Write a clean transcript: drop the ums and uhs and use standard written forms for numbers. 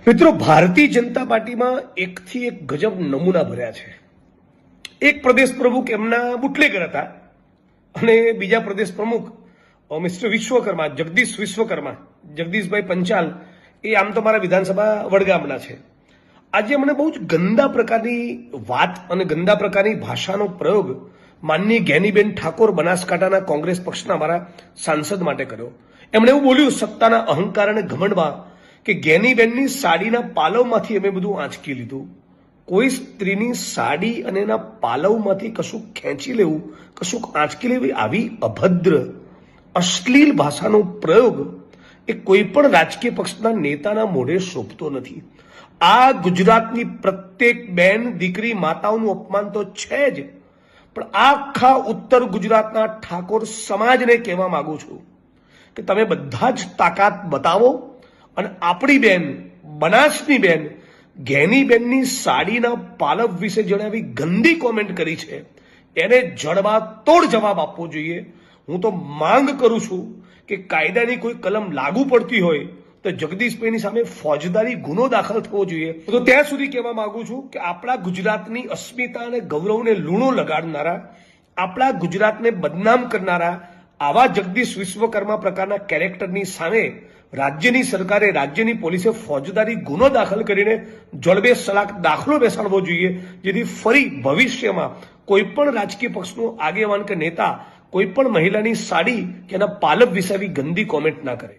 મિત્રો, ભારતીય જનતા પાર્ટીમાં એકથી એક ગજબ નમૂના ભર્યા છે. એક પ્રદેશ પ્રમુખ એમના બુટલેગર હતા અને બીજા પ્રદેશ પ્રમુખ મિસ્ટર વિશ્વકર્મા, જગદીશભાઈ પંચાલ, એ આમ તો મારા વિધાનસભા વડગામના છે. આજે મને બહુ જ ગંદા પ્રકારની વાત અને ગંદા પ્રકારની ભાષાનો પ્રયોગ માનનીય જ્ઞાનીબેન ઠાકોર, બનાસકાંઠાના કોંગ્રેસ પક્ષના મારા સાંસદ માટે કર્યો. એમણે એવું બોલ્યું સત્તાના અહંકાર અને ઘમંડમાં કે જ્ઞાનીબેનની સાડીના પાલવમાંથી અમે બધું આંચકી લીધું. કોઈ સ્ત્રીની સાડી અને એના પાલવમાંથી કશું ખેંચી લેવું, કશું આંચકી લેવી, આવી અભદ્ર અશ્લીલ ભાષાનો પ્રયોગ એ કોઈ પણ રાજકીય પક્ષના નેતાના મોઢે શોભતો નથી. આ ગુજરાતની પ્રત્યેક બેન, દીકરી, માતાઓનું અપમાન તો છે જ, પણ આખા ઉત્તર ગુજરાતના ઠાકોર સમાજને કહેવા માંગુ છું કે તમે બધા જ તાકાત બતાવો અને આપણી બેન, બનાસની બેન જ્ઞાનીબેનની સાડીના પાલવ વિશે જણાવી ગંદી કોમેન્ટ કરી છે, એને જડબાતોડ જવાબ આપવો જોઈએ. હું તો માંગ કરું છું કે કાયદાની કોઈ કલમ લાગુ પડતી હોય તો જગદીશભાઈની સામે ફોજદારી ગુનો દાખલ થવો જોઈએ. તો ત્યાં સુધી કહેવા માંગુ છું કે આપણા ગુજરાતની અસ્મિતા અને ગૌરવને લૂણો લગાડનારા, આપણા ગુજરાતને બદનામ કરનારા આવા જગદીશ વિશ્વકર્મા પ્રકારના કેરેક્ટરની સામે રાજ્યની સરકારે, રાજ્યની પોલીસે ફોજદારી ગુનો દાખલ કરીને જડબે સલાક દાખલો બેસાડવો જોઈએ, જેથી ફરી ભવિષ્યમાં કોઈ પણ રાજકીય પક્ષનો આગેવાન કે નેતા કોઈ પણ મહિલાની સાડી કે એના પાલવ વિશે આવી ગંદી કોમેન્ટ ના કરે.